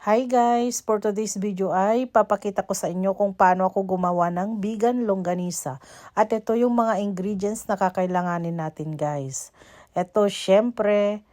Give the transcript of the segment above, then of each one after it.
Hi guys! For today's video ay papakita ko sa inyo kung paano ako gumawa ng vegan longganisa. At ito yung mga ingredients na kakailanganin natin guys. Ito syempre,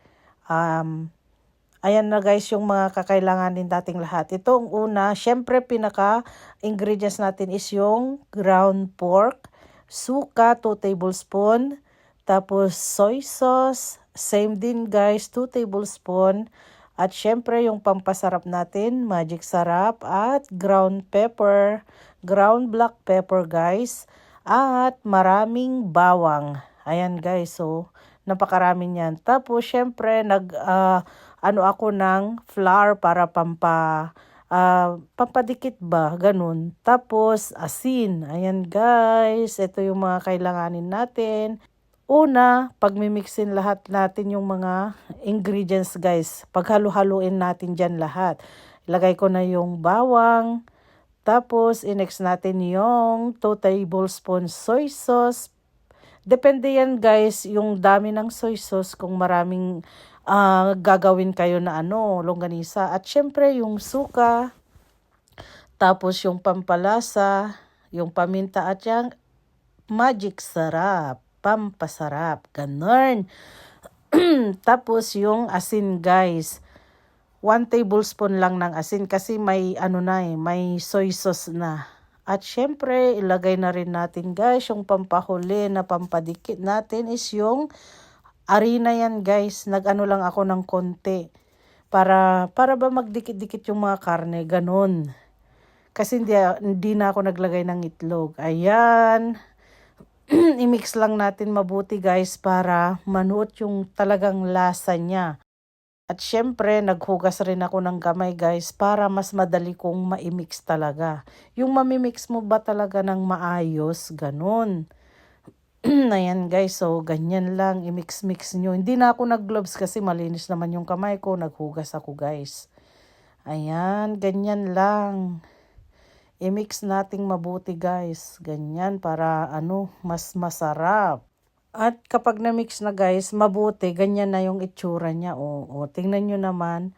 ayan na guys yung mga kakailanganin nating lahat. Ito ang una, syempre pinaka-ingredients natin is yung ground pork, suka 2 tablespoon, tapos soy sauce, same din guys 2 tablespoon. At syempre yung pampasarap natin, magic sarap at ground pepper, ground black pepper guys. At maraming bawang. Ayan guys, so napakarami niyan. Tapos syempre ano ako ng flour para pampadikit ba, ganun. Tapos asin. Ayan guys, ito yung mga kailanganin natin. Una, pagmimixin lahat natin yung mga ingredients guys. Paghalo-haluin natin dyan lahat. Ilagay ko na yung bawang. Tapos, inex natin yung 2 tablespoons soy sauce. Depende yan guys, yung dami ng soy sauce kung maraming gagawin kayo na longganisa. At syempre yung suka. Tapos yung pampalasa, yung paminta at yung magic sarap. Pampasarap. Ganun. Tapos yung asin guys. 1 tablespoon lang ng asin kasi may may soy sauce na. At syempre, ilagay na rin natin guys yung pampahuli na pampadikit natin is yung harina yan guys. Nag-ano lang ako ng konti. Para ba magdikit-dikit yung mga karne. Ganun. Kasi hindi na ako naglagay ng itlog. Ayan. I-mix lang natin mabuti guys para manuot yung talagang lasa niya. At syempre, naghugas rin ako ng kamay guys para mas madali kong ma-mix talaga. Yung mamimix mo ba talaga ng maayos, ganun. Ayan guys, so ganyan lang, i-mix-mix nyo. Hindi na ako nag-gloves kasi malinis naman yung kamay ko, naghugas ako guys. Ayan, ganyan lang. I-mix nating mabuti guys. Ganyan para mas masarap. At kapag na-mix na guys, mabuti. Ganyan na yung itsura niya. O, tingnan nyo naman.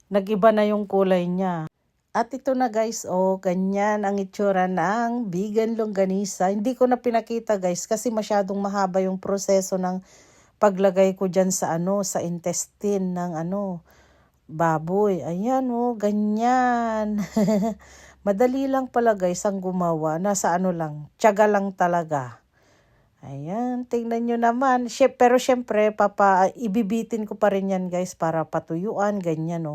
Nag-iba na yung kulay niya. At ito na guys. Ganyan ang itsura ng vegan longganisa. Hindi ko na pinakita guys kasi masyadong mahaba yung proseso ng paglagay ko dyan sa sa intestine ng baboy. Ayan ganyan. Madali lang pala guys ang gumawa. Nasa lang, tiyaga lang talaga. Ayan, tingnan nyo naman. Pero syempre, ibibitin ko pa rin yan guys para patuyuan. Ganyan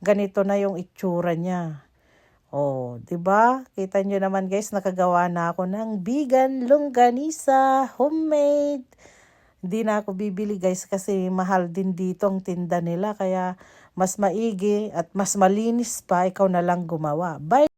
Ganito na yung itsura niya. Diba? Kita nyo naman guys, nakagawa na ako ng vegan longganisa, homemade. Hindi na ako bibili guys kasi mahal din dito ang tinda nila. Kaya mas maigi at mas malinis pa, ikaw na lang gumawa. Bye!